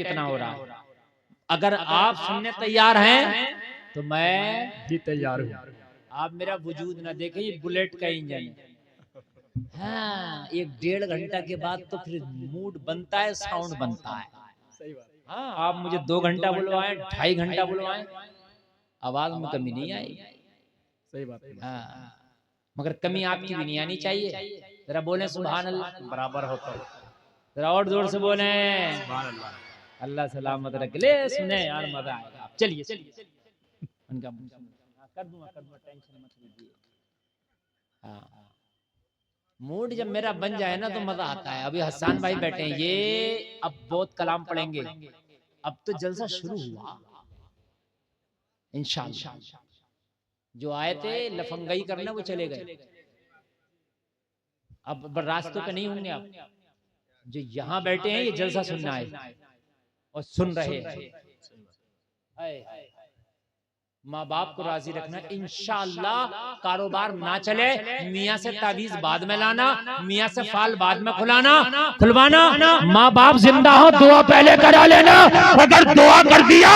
कितना हो रहा है। अगर आप सुनने तैयार हैं तो मैं भी तैयार हूँ। आप मेरा वजूद ना देखें, ये बुलेट का इंजन है। हाँ, 1-1.5 घंटा के बाद तो फिर मूड बनता है, साउंड बनता है। सही बात। हाँ, आप मुझे 2 घंटा बुलवाएं, 2.5 घंटा बुलवाएं, आवाज में कमी नहीं आएगी। सही बात है। हाँ, मगर कमी आपकी भी नहीं आनी चाहिए। जरा बोले सुभान अल्लाह, बराबर होता है। जरा और जोर से बोले सुभान अल्लाह। अल्लाह सलामत रख ले। सुने यार, मजा आएगा। आप चलिए उनका कर दूंगा, टेंशन मत लीजिए। हाँ, मूड जब मेरा बन जाए ना तो मजा आता है। अभी हसन भाई बैठे हैं, ये अब बहुत कलाम पढ़ेंगे। अब तो जलसा शुरू हुआ इंशाअल्लाह। जो आए थे लफंगाई करने वो चले गए, अब रास्तों पे नहीं होंगे। आप जो यहाँ बैठे हैं ये जलसा सुनना है और सुन रहे हैं। माँ बाप को राजी रखना, इंशाअल्लाह। कारोबार ना चले, मियाँ से तावीज बाद में लाना, मियाँ से फाल बाद में खुलवाना। माँ बाप जिंदा हो, दुआ पहले करा लेना। अगर दुआ कर दिया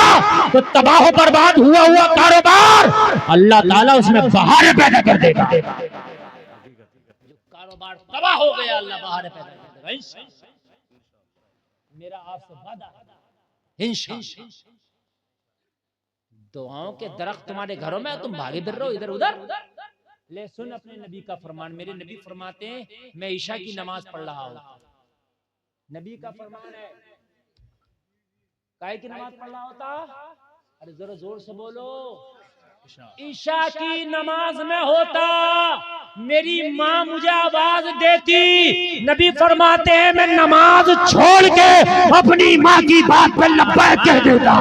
तो तबाह बर्बाद हुआ कारोबार अल्लाह ताला उसमें बहारें पैदा कर देगा। जो कारोबार तबाह हो गया, अल्लाह बहारें पैदा कर देगा। मेरा आपसे वादा है इंशाअल्लाह। दुआओं के दरख्त तुम्हारे घरों में, तुम भागे फिर रहे हो इधर उधर। ले सुन अपने नबी का फरमान। मेरे नबी फरमाते हैं, मैं ईशा की नमाज पढ़ रहा हूं। नबी का फरमान है, काय की नमाज पढ़ रहा होता? अरे जरा जोर से बोलो। ईशा की नमाज में होता, मेरी माँ मुझे आवाज देती। नबी फरमाते हैं, मैं नमाज छोड़ के अपनी माँ की बात पे लब्बैक कह देता।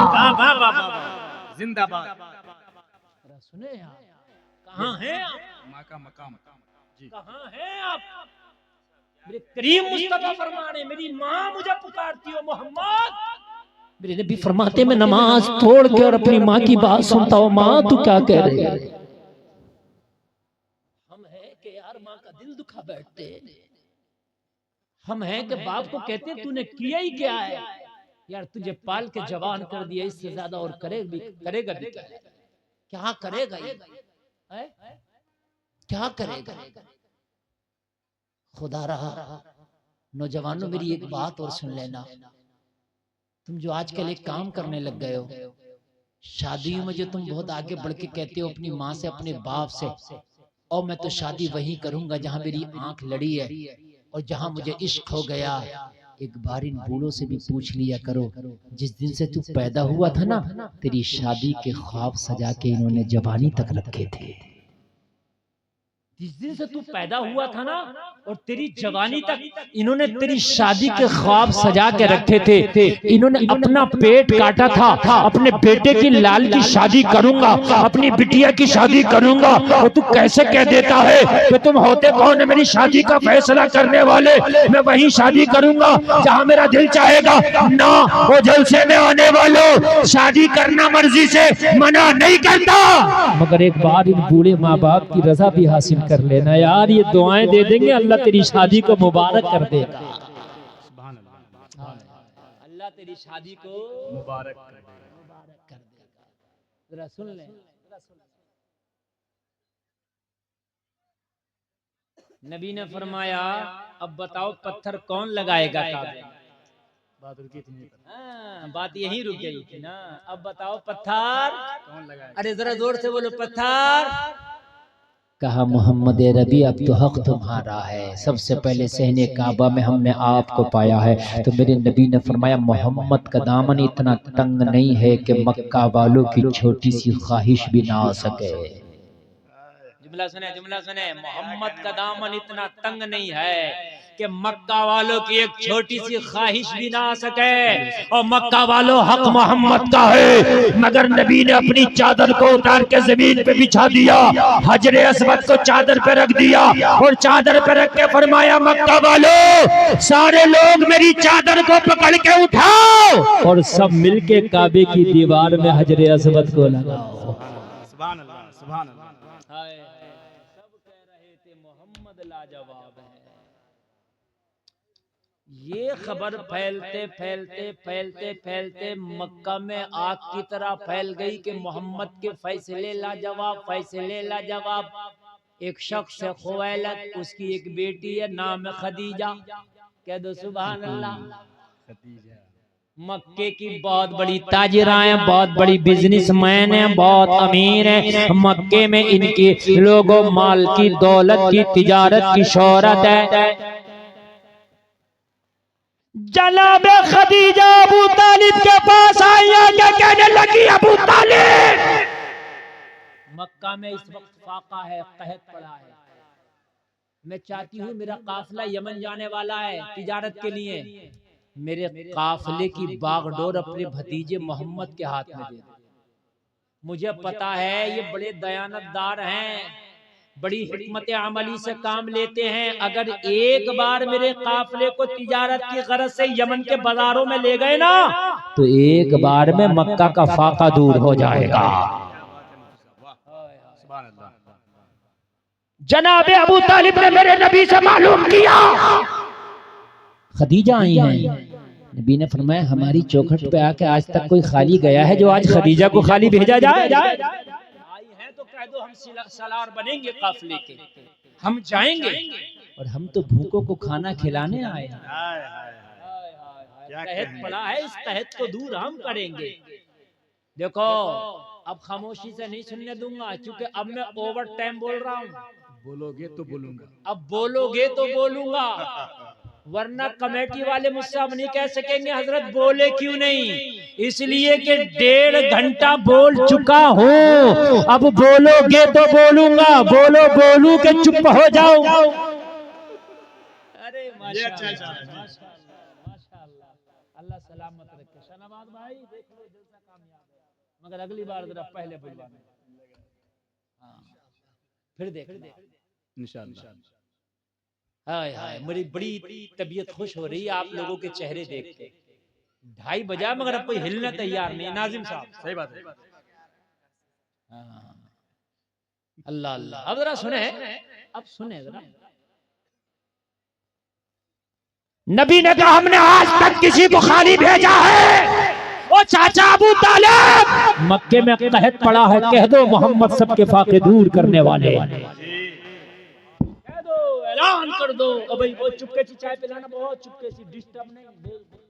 जिंदाबाद। सुने आप, कहाँ हैं आप? माँ का मकाम जी। कहाँ हैं आप? मेरे करीम मुस्तफा फरमाने, मेरी माँ मुझे पुकारती हो मोहम्मद। मेरे नबी फरमाते, मैं नमाज छोड़ के और अपनी माँ की बात सुनता हूँ। माँ तू क्या कह रही है? हम हैं कि यार माँ का दिल दुखा बैठते, हम हैं कि बाप को कहते तूने किया ही क्या है यार, तुझे पाल के जवान कर दिया, इससे ज्यादा और करेगा भी क्या करेगा ये? क्या करेगा? खुदा रहा। नौजवानों, मेरी एक बात और सुन लेना। तुम जो आजकल एक काम करने लग गए हो, शादियों में जो तुम बहुत आगे बढ़ के कहते हो अपनी माँ से, अपने बाप से, और मैं तो शादी वहीं करूंगा जहां मेरी आंख लड़ी है और जहां मुझे इश्क हो गया। एक बार इन बूढ़ों से भी पूछ लिया करो, जिस दिन से तू पैदा हुआ था ना, तेरी शादी के ख्वाब सजा के इन्होंने जवानी तक रखे थे। जिस दिन से तू पैदा हुआ था ना और तेरी जवानी तक इन्होंने तेरी शादी के ख्वाब सजा के रखे थे। इन्होंने अपना पेट काटा था, अपने बेटे की लाल की शादी करूंगा, अपनी बिटिया की शादी करूंगा, और तू कैसे कह देता है कि तुम होते कौन है मेरी शादी का फैसला करने वाले? मैं वही शादी करूंगा जहां मेरा दिल चाहेगा ना। वो जलसे में आने वालों, शादी करना मर्जी से मना नहीं करता, मगर एक बार इन बूढ़े माँ बाप की रजा भी हासिल कर लेना यार। ये दुआएं दे देंगे, अल्लाह तेरी शादी को मुबारक कर देगा। अल्लाह तेरी शादी को मुबारक कर देगा। जरा सुन ले। नबी ने फरमाया, अब बताओ पत्थर कौन लगाएगा काबे? बात रुकी थी। हाँ, बात यहीं रुक गई थी ना। अब बताओ पत्थर कौन लगाएगा? अरे जरा जोर से बोलो, पत्थर। कहा, मोहम्मद रबी, अब तो हक तुम्हारा है। सबसे पहले सहने काबा में हमने आपको पाया है। तो मेरे नबी ने फरमाया, मोहम्मद का दामन इतना तंग नहीं है कि मक्का वालों की छोटी सी ख्वाहिश भी ना आ सके। जुमला सुने, मोहम्मद का दामन इतना तंग नहीं है कि मक्का वालों की एक छोटी सी ख्वाहिश भी ना आ सके। और मक्का वालों हक मोहम्मद का है, मगर नबी ने अपनी चादर को उतार के जमीन पे बिछा दिया, हजरे अस्वद को चादर पे रख दिया और चादर पे रख के फरमाया, मक्का वालों सारे लोग मेरी चादर को पकड़ के उठाओ और सब मिलके काबे की दीवार में हजरे अस्वद को लगाओ। सुभान अल्लाह, सुभान अल्लाह। सब कह रहे थे मोहम्मद लाजवाब है। ये खबर फैलते फैलते फैलते फैलते मक्का में आग की तरह फैल गई कि मोहम्मद के फैसले लाजवाब, फैसले लाजवाब। एक शख्स है खुवैलद, उसकी एक बेटी है, नाम है खदीजा। कह दो सुभान अल्लाह। खदीजा मक्के की बहुत बड़ी ताजिरा हैं, बहुत बड़ी बिजनेसमैन हैं, बहुत अमीर हैं। मक्के में इनके लोगों माल की, दौलत की, तिजारत की शोहरत है। जनाब खदीजा अबू तालिब के पास आई, क्या कहने लगी? अबू तालिब, मक्का में इस वक्त फाका है, कहत पड़ा है। मैं चाहती हूँ, मेरा काफिला यमन जाने वाला है तिजारत के लिए, मेरे काफिले की बागडोर अपने भतीजे मोहम्मद के हाथ में दे दो। मुझे पता है ये बड़े दयानतदार हैं, बड़ी हिकमत अमली से काम लेते हैं। अगर एक बार मेरे काफिले को तिजारत की गरज से यमन के बाजारों में ले गए ना, तो एक बार में मक्का का फाका दूर हो जाएगा। सुभान अल्लाह। जनाब अबू तालिब ने मेरे नबी से मालूम किया, खदीजा आई हैं। नबी ने फरमाया हमारी चौखट पे आके आज तक कोई खाली गया है जो आज खदीजा को खाली भेजा जाए? आई हैं तो कह दो हम सलार बनेंगे काफिले के, हम जाएंगे, और हम तो भूखों को खाना खिलाने आए हैं। हाय हाय हाय, क्या कहत कहें। पड़ा है, इस कहत को दूर हम करेंगे। देखो अब खामोशी से नहीं सुनने दूंगा, क्योंकि अब मैं ओवर टाइम बोल रहा हूँ। बोलोगे तो बोलूंगा। अब बोलोगे तो बोलूंगा, वरना कमेटी वाले मुझसे अब नहीं कह सकेंगे हजरत बोले क्यों नहीं, इसलिए कि 1.5 घंटा बोल चुका हूँ। अब बोलोगे तो बोलूंगा, बोलो बोलू के चुप हो जाओ। अरे ये अच्छा इशारा है। माशाअल्लाह, अल्लाह सलामत रखे। शहनाबाद भाई देख लो जलसा कामयाब है, मगर अगली बार जरा पहले बुलवाना। हाँ, फिर देख इंशाअल्लाह। हाय हाय, मेरी बड़ी तबीयत खुश हो रही है आप लोगों के चेहरे देख के। 2:30 बजा मगर अब कोई हिलने तैयार नहीं। नाजिम साहब सही बात है। हाँ। अल्लाह अल्लाह। अब जरा सुने, अब सुने जरा। नबी ने कहा हमने आज तक किसी को खाली भेजा है? ओ चाचा अबू तालिब, मक्के में कहत पड़ा है, कह दो मोहम्मद सबके फाके दूर करने वाले, ऐलान कर दो। अब भाई वो चुपके से चाय पिलाना, बहुत चुपके से, डिस्टर्ब नहीं,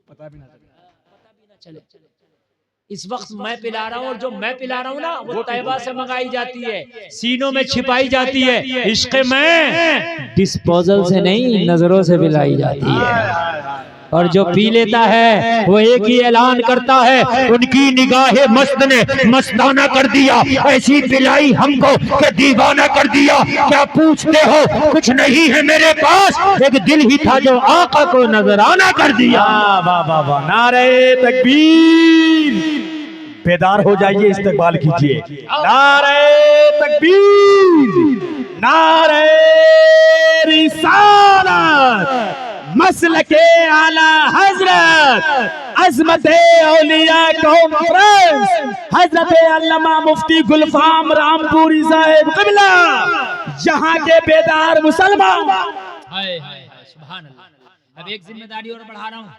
पता भी ना चले। चले। इस वक्त मैं पिला रहा हूँ, और जो मैं पिला रहा हूँ ना वो तैयबा से मंगाई जाती है, सीनों में छिपाई जाती है। इश्क में डिस्पोजल से नहीं, नजरों से पिलाई जाती है। और जो पी लेता है वो एक ही ऐलान करता है, उनकी निगाहे मस्त ने मस्ताना कर दिया, ऐसी पिलाई हमको कि दीवाना कर दिया। क्या पूछते हो? कुछ नहीं है मेरे पास, एक दिल ही था जो आका को नजराना कर दिया। वाह वाह वाह, नारे तकबीर। बेदार हो जाइए, इस्तकबाल कीजिए। नारे तकबीर, नारे रिसालत, मसलके आला हजरत, अज़मत औलिया कॉन्फ्रेंस, हजरत अल्लामा मुफ्ती गुलफाम रामपुरी साहिब क़िबला, यहाँ के बेदार मुसलमान। हाय हाय सुभान अल्लाह। अब एक जिम्मेदारी और बढ़ा रहा हूँ,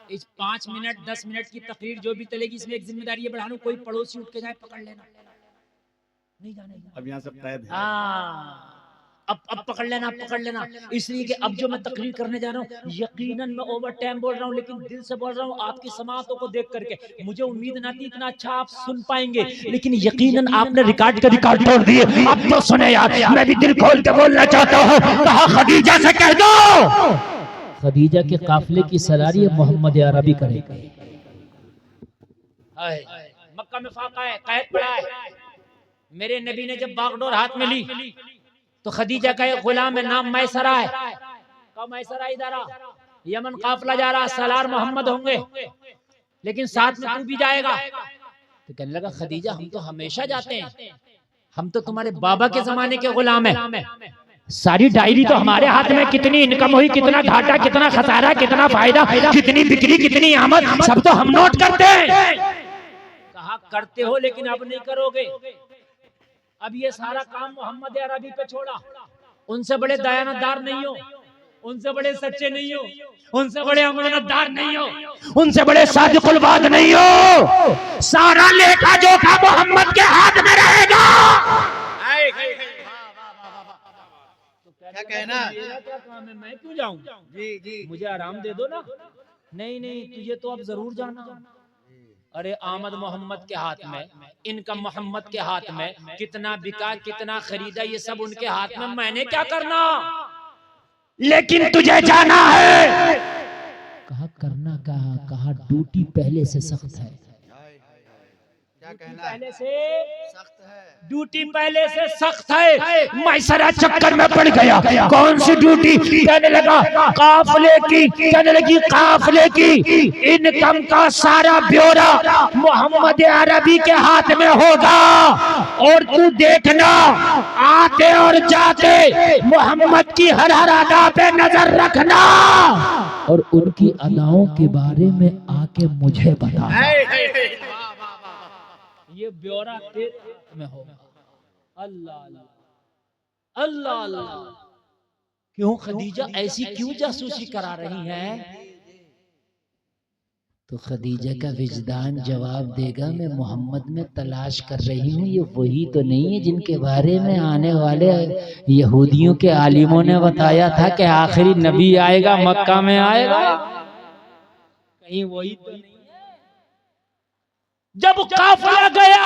इस 5 मिनट 10 मिनट की तकरीर जो भी चलेगी, इसमें एक जिम्मेदारी ये बढ़ा रहा हूँ, कोई पड़ोसी उठ के जाए पकड़ लेना, नहीं जाने। अब यहाँ सब कैद है। हाँ, अब पकड़ लेना, पकड़ लेना। इसलिए कि अब जो मैं तकरीर करने जा रहा हूँ, यकीनन मैं ओवर टाइम बोल रहा हूँ, लेकिन दिल से बोल रहा हूँ। आपकी समातों को देख करके मुझे उम्मीद ना थी इतना अच्छा आप सुन पाएंगे, लेकिन यकीनन आपने रिकॉर्ड का रिकॉर्ड तोड़ दिए। अब तो सुने यार, मैं भी दिल खोल के बोलना चाहता हूँ। कहा खदीजा से कह दो, खदीजा के काफिले की सलारी मोहम्मद अरबी करेगा। मक्का में फाका है, कैद पड़ा है। मेरे नबी ने जब बागडोर हाथ में ली तो खदीजा का एक गुलाम है, नाम मैसरा है। का मैसरा इधर आ, यमन काफिला जा रहा, सलार मोहम्मद होंगे, लेकिन साथ में तू भी जाएगा। तो कहने लगा खदीजा हम तो हमेशा जाते हैं, हम तो तुम्हारे बाबा के जमाने के गुलाम है, सारी डायरी तो हमारे हाथ में, कितनी इनकम हुई, कितना घाटा, कितना खसारा, कितना फायदा, कितनी बिक्री, कितनी आमद, सब तो हम नोट करते हैं। कहा करते हो लेकिन अब नहीं करोगे, अब ये सारा काम मोहम्मद अरबी पे छोड़ा, उनसे बड़े दयानतदार नहीं हो। उनसे बड़े सच्चे नहीं हो, उनसे बड़े अमानतदार नहीं हो, उनसे बड़े सादिकुल वाद नहीं हो। सारा लेखा जोखा मोहम्मद के हाथ में रहेगा। क्या कहना? मेरा क्या काम है, मैं क्यों जाऊं? जी जी, मुझे आराम दे दो ना। नहीं नहीं, तुझे तो अब जरूर जाना। अरे आमद मोहम्मद के हाथ में, इनका मोहम्मद के हाथ में, कितना बिका कितना खरीदा ये सब उनके हाथ में, मैंने क्या करना। लेकिन तुझे जाना है। कहा करना, कहा ड्यूटी पहले से सख्त है। क्या कहना? पहले से सख्त है। ड्यूटी पहले से सख्त है। मैं सारा चक्कर में पड़ गया। कौन सी ड्यूटी? कहने लगा काफले की, कहने लगी काफले की इनकम का सारा ब्यौरा मोहम्मद अरबी के हाथ में होगा। और तू देखना आते और जाते मोहम्मद की हर हर अदा पे नजर रखना और उनकी अदाओं के बारे में आके मुझे बता। ये ब्यौरा तेरे में होगा। अल्लाह अल्लाह अल्लाह अल्लाह। क्यों खदीजा ऐसी क्यों जासूसी करा रही है? तो खदीजा का विजदान जवाब देगा, मैं मोहम्मद में तलाश कर रही हूँ, ये वही तो नहीं है जिनके बारे में आने वाले यहूदियों के आलिमों ने बताया था कि आखिरी नबी आएगा, मक्का में आएगा। कहीं वही तो नहीं है। जब काफिला गया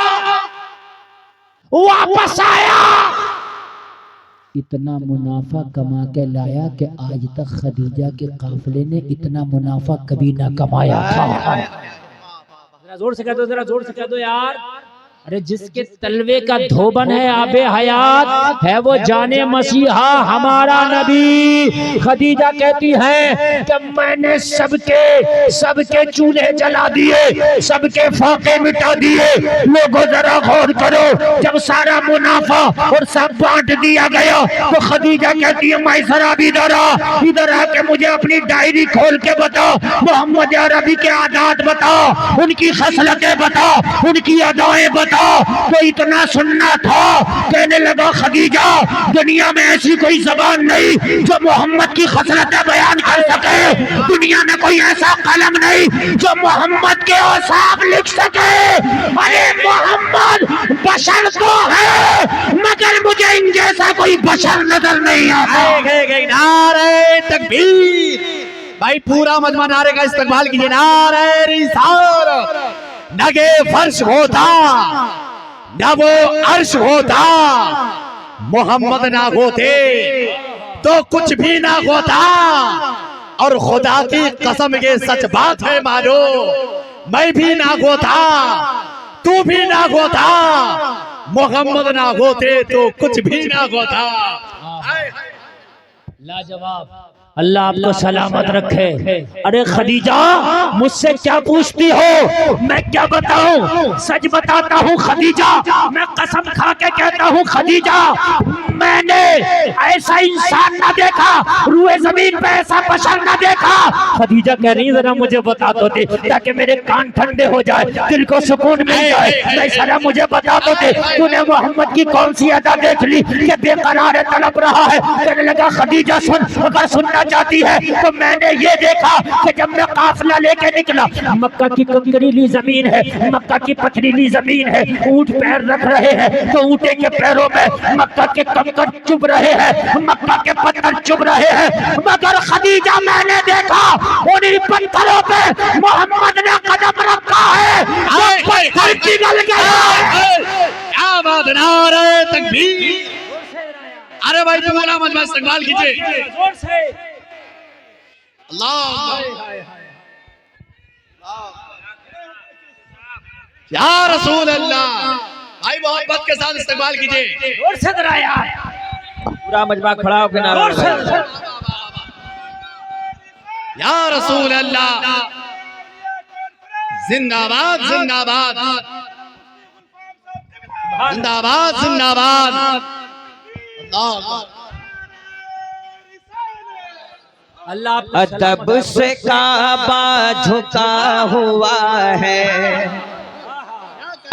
वापस आया, इतना मुनाफा कमा के लाया कि आज तक खदीजा के काफिले ने इतना मुनाफा कभी ना कमाया था। जरा जोर से कह दो, जरा जोर से कह दो यार। अरे जिसके तलवे का धोबन है आबे हयात है, वो जाने मसीहा हमारा नबी। खदीजा कहती है कि मैंने सबके चूल्हे जला दिए, सबके फाके मिटा दिए। लोगों जरा गौर करो, जब सारा मुनाफा और सब बांट दिया गया तो खदीजा कहती है मैसरा भी इधर आके मुझे अपनी डायरी खोल के बता, मोहम्मद अरबी के आदात बता, उनकी खसलतें बता, उनकी अदाएं बता। तो इतना सुनना था। कहने लगा खदीजा दुनिया में ऐसी कोई जबान नहीं जो मोहम्मद की खसलतें बयान कर सके। दुनिया में कोई ऐसा कलम नहीं जो मोहम्मद के औसाफ लिख सके। अरे मोहम्मद बशर तो है मगर मुझे इन जैसा कोई बशर नजर नहीं आता। नारे तकबीर। भाई पूरा मजमा नारे का इस्तेमाल कीजिए। नारे रिसालत। नगे फर्श होता न वो अर्श होता, मोहम्मद ना होते तो कुछ भी ना होता। और खुदा की कसम ये सच बात है मानो, मैं भी ना होता तू भी ना होता, मोहम्मद ना होते तो कुछ भी ना होता। लाजवाब। अल्लाह आपको सलामत रखे। अरे खदीजा मुझसे क्या पूछती हो, मैं क्या बताऊं? सच बताता हूँ खदीजा, मैं कसम खा के कहता हूँ खदीजा, मैंने ऐसा इंसान ना देखा, रूए जमीन पे ऐसा बशर ना देखा। खदीजा कह रही जरा मुझे बता दो दे ताकि मेरे कान ठंडे हो जाए, दिल को सुकून मिल जाए। जरा मुझे बता दो दे तूने मोहम्मद की कौन सी अदा देख ली कि बेकरार तड़प रहा है? कहने लगा खदीजा सुन, अगर सुनना चाहती है तो मैंने ये देखा कि जब मैं काफिला लेके निकला, मक्का की कंकरीली जमीन है, मक्का की पथरीली जमीन है, ऊंट पैर रख रहे हैं तो ऊंटे के पैरों में मक्का के कंकड़ चुभ रहे हैं, मक्का के पत्थर चुभ रहे हैं। मगर खदीजा मैंने देखा उन्हीं पत्थरों पे मोहम्मद ने कदम रखा है, पत्थर पिघल गया। क्या बात। नारे तकबीर। अरे भाई पूरा मजमा इस्तेमाल कीजिए। जोर से अल्लाह या रसूल अल्लाह। भाई मोहब्बत के साथ इस्तेमाल कीजिए। जोर से जरा यार, पूरा मजमा खड़ा होकर नारा लगाइए। या रसूल अल्लाह। जिंदाबाद जिंदाबाद जिंदाबाद जिंदाबाद। अल्लाह अदब से काबा झुका हुआ है,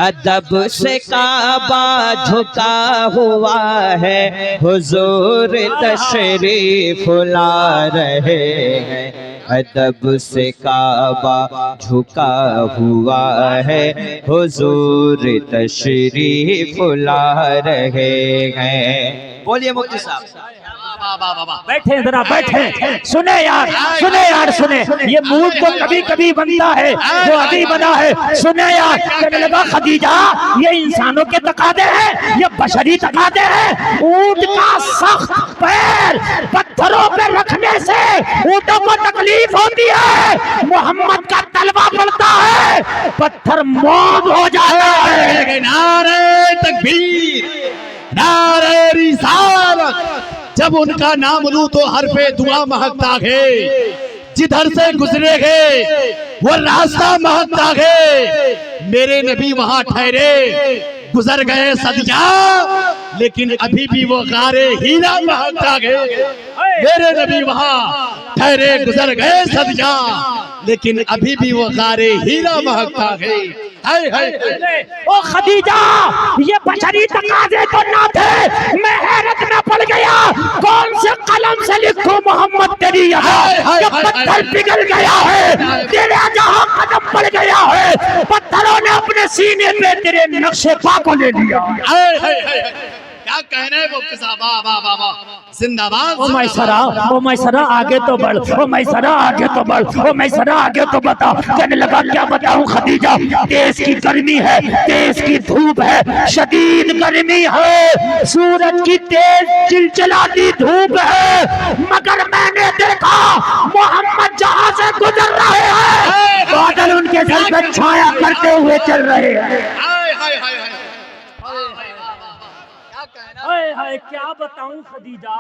अदब से काबा झुका हुआ है, हुजूर तशरीफ ला रहे हैं। अदब से काबा झुका हुआ है, हुजूर तशरीफ ला रहे हैं। बोलिए मुफ्ती साहब। बैठे जरा बैठे, सुने यार सुने। ये मूड तो कभी कभी बनता है जो अभी बना है। सुने यार, कहने लगा खदीजा ये इंसानों के तकादे हैं, ये बशरी तकादे हैं। ऊंट का सख्त पैर पत्थरों पे रखने से ऊंटों को तकलीफ होती है। मोहम्मद का तलवा पड़ता है, पत्थर मौत हो जाता है। नारे तकबीर, नारे रिसालत। जब उनका नाम लूं तो हरफे दुआ महकता है, जिधर से गुजरे गए वो रास्ता महकता है। मेरे नबी वहां ठहरे, गुजर गए सदिया, लेकिन अभी भी वो गारे हीरा महकता है। मेरे नबी वहां ठहरे, गुजर गए सदिया, लेकिन अभी भी वो गारे हीरा महकता है। ओ खदीजा ये बशरी तकाजे तो ना थे। मैं हैरत में पड़ गया, कौन से कलम से लिखूं मोहम्मद तेरी यहाँ। जब पत्थर पिघल गया है, तेरे जहाँ कदम पड़ गया है, पत्थरों ने अपने सीने पे तेरे नक्शे पा को ले लिया। क्या कहना है मुफ्ती साहब? वाह वाह वाह वाह, जिंदाबाद। ओ मैसरा आगे तो बढ़, ओ मैसरा आगे तो बढ़, ओ मैसरा आगे तो बता। कहने लगा क्या बताऊं खदीजा, देश की गर्मी है, देश की धूप है, शदीद गर्मी है, सूरज की तेज चिलचिलाती धूप है, मगर मैंने देखा मोहम्मद जहां से गुजर रहे हैं, बादल उनके सर पे छाया करते हुए चल रहे हैं। हाय क्या बताऊं खदीजा,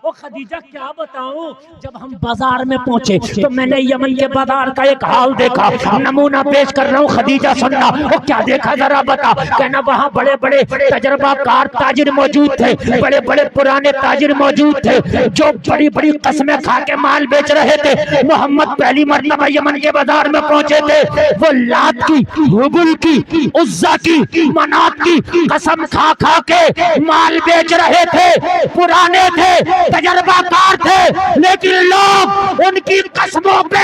ओ खदीजा क्या बताऊं। जब हम बाजार में पहुंचे तो मैंने यमन के बाजार का एक हाल देखा, नमूना पेश कर रहा हूं खदीजा सुनना। वो क्या देखा जरा बता। कहना वहाँ बड़े बड़े तजर्बाकार ताजिर मौजूद थे, बड़े बड़े पुराने ताजिर मौजूद थे, जो बड़ी बड़ी कसमें खा के माल बेच रहे थे। मोहम्मद पहली मर्तबा यमन के बाजार में पहुंचे थे। वो लात की, हुबुल की, उज्जा की, मनात की कसम खा खा के माल बेच रहे थे। पुराने थे, तजर्बाकार थे, लेकिन लोग उनकी कसमों पे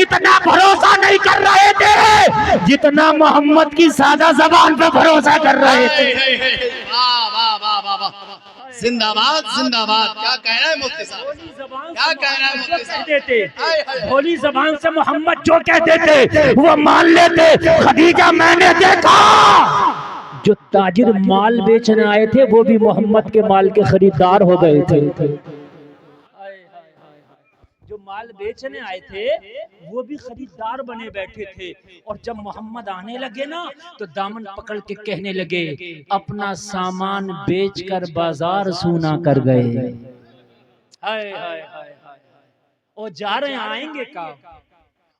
इतना भरोसा नहीं कर रहे थे जितना मोहम्मद की सादा जबान पे भरोसा कर रहे थे। वाह वाह वाह वाह वाह, जिंदाबाद जिंदाबाद। क्या कह रहे हैं मुफ्ती साहब? क्या कह रहे हैं मुफ्ती साहब? भोली जबान से मोहम्मद जो कहते थे वो मान लेते। खदीजा मैंने देखा जो ताजिर माल बेचने आए थे वो भी मोहम्मद के माल के खरीदार हो गए थे। जो माल बेचने आए थे वो भी खरीदार बने बैठे थे। और जब मोहम्मद आने लगे ना तो दामन पकड़ के कहने लगे अपना सामान बेचकर बाजार सूना कर गए। हाय हाय हाय ओ जा रहे आएंगे कब?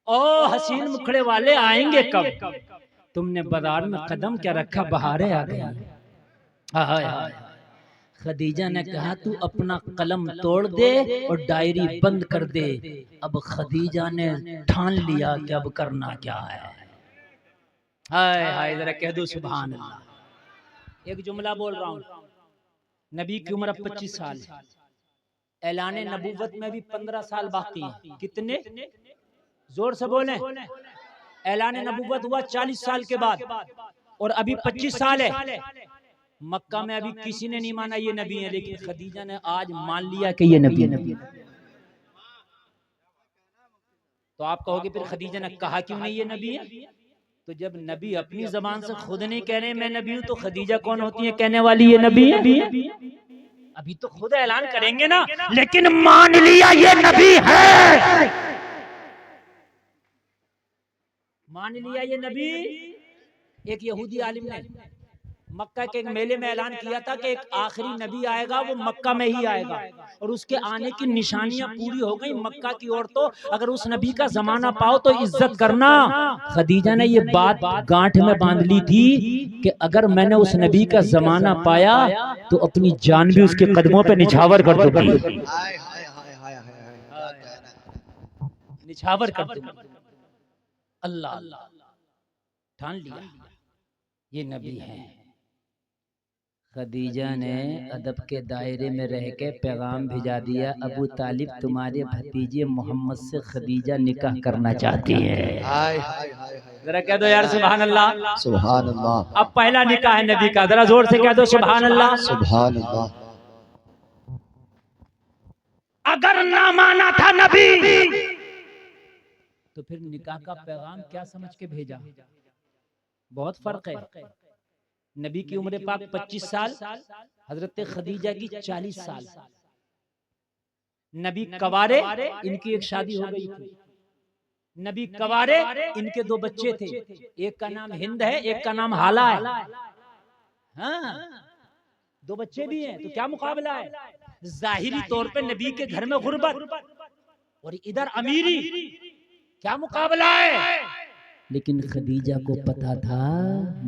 ओ हसीन मुखड़े वाले आएंगे कब? तुमने बाजार में कदम क्या रखा, बहारें आ गई। हाय हाय। खदीजा ने कहा तू अपना कलम तोड़ दे और डायरी बंद कर दे। अब खदीजा ने ठान लिया कि अब करना क्या है। हाय हाय जरा कह दो सुभान अल्लाह। एक जुमला बोल रहा हूँ, नबी की उम्र अब 25 साल है, ऐलान नबूवत में भी 15 साल बाकी है। कितने? जोर से बोले। ऐलान नबूवत हुआ 40 साल के बाद और अभी 25 साल है। मक्का में अभी किसी ने नहीं माना ये नबी है, लेकिन खदीजा ने आज मान लिया कि ये नबी है। तो आप कहोगे फिर खदीजा ने कहा क्यों नहीं ये नबी है? तो जब नबी अपनी जबान से खुद नहीं कह रहे मैं नबी हूं तो खदीजा कौन होती है कहने वाली ये नबी है? अभी तो खुद ऐलान करेंगे ना, लेकिन मान लिया ये नबी है। मान लिया ये नबी। एक यहूदी आलिम ने मक्का के एक मेले में ऐलान किया था कि एक आखिरी नबी आएगा, वो मक्का में ही आएगा और उसके आने की निशानियां पूरी हो गई। मक्का की औरतों अगर उस नबी का जमाना पाओ तो इज्जत करना। खदीजा ने ये बात गांठ में बांध ली थी कि अगर मैंने उस नबी का जमाना पाया तो अपनी जान भी उसके कदमों पे निछावर कर दूंगी। निछावर कर दूंगी। अल्लाह ठान लिया। ये नबी हैं। खदीजा ने अदब के दायरे में रह के पैगाम भिजा दिया, अबू तालिब तुम्हारे भतीजे मोहम्मद से खदीजा निकाह करना चाहती है। जरा कह दो यार सुभान अल्लाह, सुभान अल्लाह। अब पहला निकाह है नबी का, जरा जोर से कह दो सुभान अल्लाह, सुभान अल्लाह। अगर ना माना था नबी तो फिर निकाह का पैगाम क्या समझ के भेजा? बहुत फर्क है। नबी की उम्र पाक 25 साल, हजरत खदीजा की 40 साल। नबी कवारे, इनकी एक शादी हो गई थी। नबी कवारे, इनके 2 बच्चे थे, एक का नाम हिंद है, एक का नाम हाला है। हाँ, 2 बच्चे भी हैं, तो क्या मुकाबला है? जाहिरी तौर पे नबी के घर में गुर्बत और इधर अमीरी, क्या मुकाबला है? लेकिन खदीजा को पता था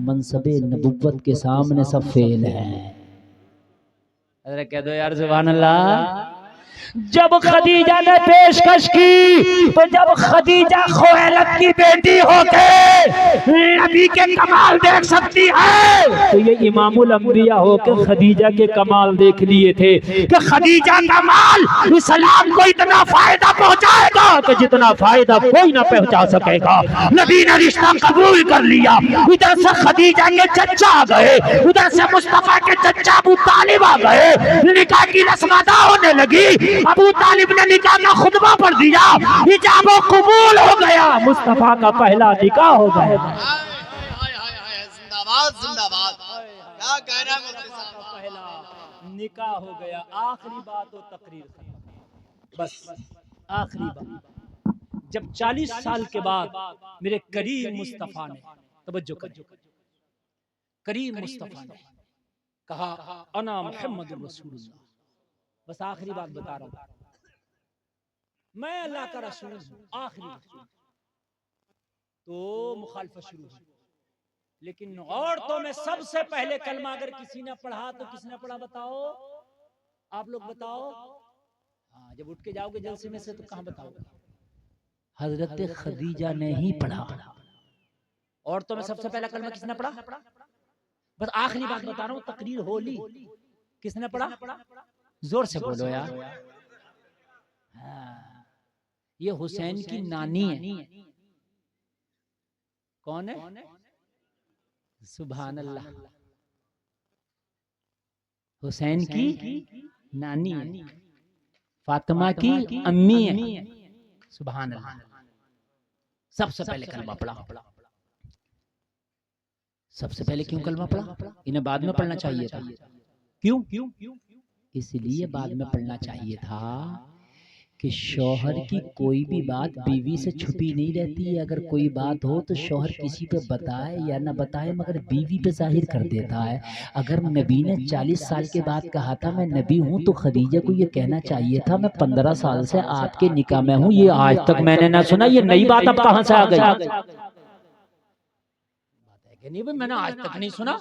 मनसबे नबुव्वत के सामने सब फेल है। अरे कह दो यार सुभान अल्लाह। जब खदीजा ने पेशकश की तो जब खदीजा खुवैलद की बेटी होके नबी के कमाल देख सकती है, तो ये इमामुल अंबिया होके खदीजा के कमाल देख लिए थे कि खदीजा का माल इस्लाम को इतना फायदा पहुंचाएगा कि जितना फायदा कोई ना पहुंचा सकेगा। नबी ने रिश्ता कबूल कर लिया। इधर से खदीजा के चचा आ गए, उधर से मुस्तफा के चचा अबू तालिब आ गए। निकाह की रस्म अदा होने लगी। अबू तालिब ने निकाह का खुतबा पढ़ दिया, इजाबो कबूल हो गया, मुस्तफा का पहला निकाह हो गया। जिंदाबाद जिंदाबाद। क्या कहना पहला निकाह हो गया। आखिरी बात और तकरीर खत्म, बस आखिरी बात। जब 40 साल के बाद मेरे करीम मुस्तफा ने, तवज्जो करें, करीम मुस्तफा ने कहा अना मुहम्मदुर रसूलुल्लाह, बस आखिरी बात बता रहा हूं, मैं अल्लाह का रसूल हूं, आखिरी रसूल। तो मुखालफत शुरू हुई। लेकिन औरतों में सबसे पहले कलमा अगर किसी ने पढ़ा तो किसने पढ़ा बताओ? आप लोग बताओ। हाँ, जब उठ के जाओगे जलसे में से तो कहां बताओगे? हजरत खदीजा ने ही पढ़ा। औरतों में सबसे पहला कलमा किसने पढ़ा? बस आखिरी बात बता रहा हूं, तकरीर होली। किसने पढ़ा? जोर से बोलो यार। हाँ, ये हुसैन की नानी है। कौन है? सुभान अल्लाह। हुसैन की नानी है, फातिमा की अम्मी है। सुभान अल्लाह। सबसे पहले कलमा पढ़ा। सबसे पहले क्यों कलमा पढ़ा? इन्हें बाद में पढ़ना चाहिए था। क्यों? इसलिए बाद में पढ़ना चाहिए था कि शौहर की कोई भी बात बीवी से छुपी नहीं रहती है। अगर कोई बात हो तो शौहर किसी पे बताए या ना बताए, मगर बीवी पे जाहिर कर देता है। अगर नबी ने 40 साल के बाद कहा था मैं नबी हूँ, तो खदीजा को ये कहना चाहिए था मैं 15 साल से आपके निकाह में हूँ, ये आज तक मैंने ना सुना। ये नई बात अब कहां से आ गई? नहीं भाई, मैंने आज तक नहीं सुना।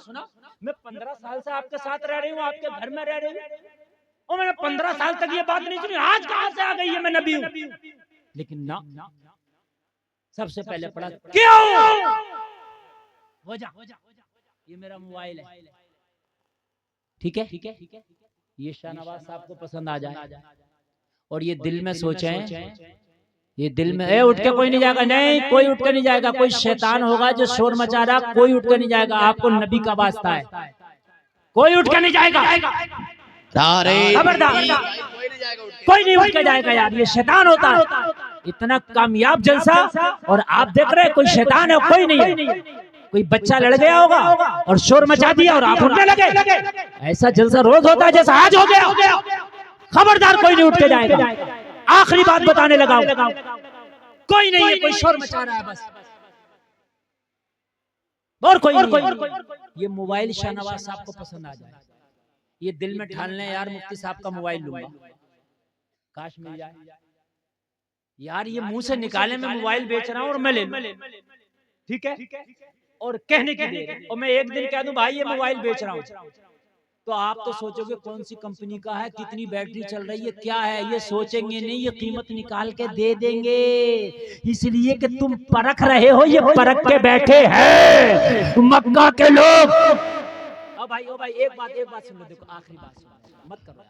मैं 15 साल से आपके साथ रह रही हूँ, आपके घर में रह रही हूँ, और मैंने 15 साल तक ये बात नहीं सुनी, आज कहां से आ गई है मैं नबी हूं? लेकिन ना, सबसे पहले पढ़ा क्यों? वजह, ये मेरा मोबाइल है, ठीक है? ये शाहनवाज साहब को पसंद आ जाए और ये दिल में सोचे, ये दिल में उठ के कोई नहीं जाएगा, नहीं कोई उठ के नहीं जाएगा। कोई शैतान होगा जो शोर मचा रहा, कोई उठ के नहीं जाएगा। आपको नबी का वास्ता है, कोई उठ के नहीं जाएगा। खबरदार, कोई नहीं उठ के जाएगा यार, ये शैतान होता है। इतना कामयाब जलसा और आप देख रहे हैं कोई शैतान है? कोई नहीं है। कोई बच्चा लड़ गया होगा और शोर मचा दिया और आप उठने लगे। ऐसा जलसा रोज होता है जैसा आज हो गया। खबरदार, कोई नहीं उठ के जाएगा। आखिरी बात बताने लगा, कोई नहीं है, कोई शोर मचा रहा है बस, और कोई। ये मोबाइल शाहनवाज साहब को पसंद आ जाए, ये दिल में ठान लें यार मुफ्ती साहब का मोबाइल लूंगा, काश मिल जाए यार। ये मुंह से निकाले मैं मोबाइल बेच रहा हूं और मैं ले लूं, ठीक है? और कहने की देर, और मैं एक दिन कह दूं भाई ये मोबाइल बेच रहा हूं, तो आप तो सोचोगे कौन सी कंपनी का है, कितनी बैटरी चल रही है, क्या है, ये सोचेंगे नहीं, ये कीमत निकाल के दे देंगे। इसलिए कि तुम परख रहे हो, ये परख के बैठे हैं मक्का के लोग। ओ भाई एक बात सुन लो, देखो आखिरी बात सुनो, मत करो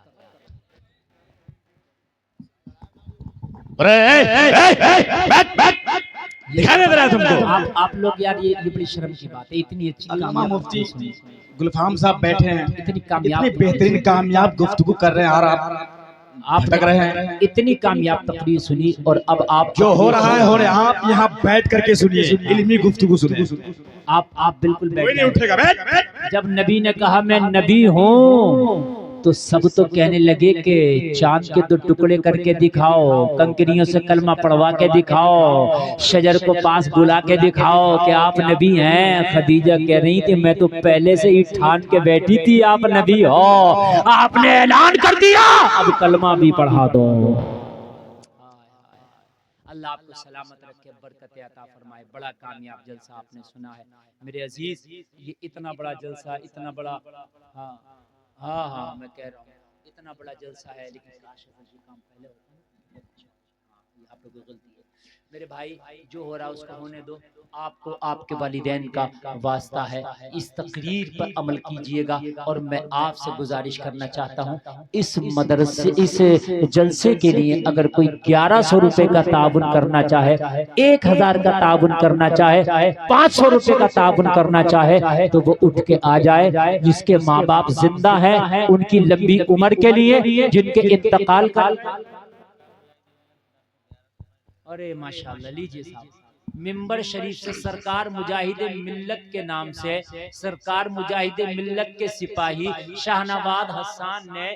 दिखाने दे रहा है तुमको। आप लोग यार, ये बड़ी शर्म की बात है। इतनी अच्छी अल्लामा मुफ्ती गुलफाम साहब बैठे हैं, इतनी कामयाब, इतनी बेहतरीन कामयाब गुफ्तगू कर रहे हैं और आप भटक रहे हैं। इतनी कामयाब तकरीर सुनी और अब आप जो हो रहा है हो रहा है, आप यहाँ बैठ करके सुनिए, इल्मी गुफ्तगू सुनिए। आप बिल्कुल कोई बैठ नहीं उठेगा, बैठ। जब नबी ने कहा मैं नबी हूँ, तो सब तो कहने लगे कि चांद के 2 टुकड़े करके दिखाओ, कंकरियों से कलमा पढ़वा के दिखाओ, शजर को पास बुला के दिखाओ कि आप नबी हैं। खदीजा कह रही थी मैं तो पहले से ही ठान के बैठी थी आप नबी हो, आपने ऐलान कर दिया, अब कलमा भी पढ़ा दो। अल्लाह आपको सलामत रखे, बरकत अता फरमाए। बड़ा कामयाब जलसा आपने सुना है मेरे अजीज, ये इतना बड़ा जलसा, इतना बड़ा, हाँ मैं कह रहा हूँ इतना बड़ा जलसा है, लेकिन काश ये काम पहले होता ना। आप लोगों की गलती है मेरे भाई, जो हो रहा है उसको होने दो। आपको आपके वालिदैन का वास्ता है, इस तकरीर पर अमल कीजिएगा। और मैं आपसे गुजारिश करना चाहता हूँ, इस मदरसे, इस जलसे के लिए अगर कोई 1100 रुपए का ताउन करना चाहे, 1000 का ताउन करना चाहे, 500 रुपए का ताउन करना चाहे, तो वो उठ के आ जाए। जिसके माँ बाप जिंदा है उनकी लंबी उम्र के लिए, जिनके इंतकाल का, अरे माशाल्लाह, लीजिए साहब, मिंबर शरीफ से सरकार मुजाहिदे मिल्लत के नाम से, सरकार मुजाहिदे मिल्लत के सिपाही शाहनवाज हसन ने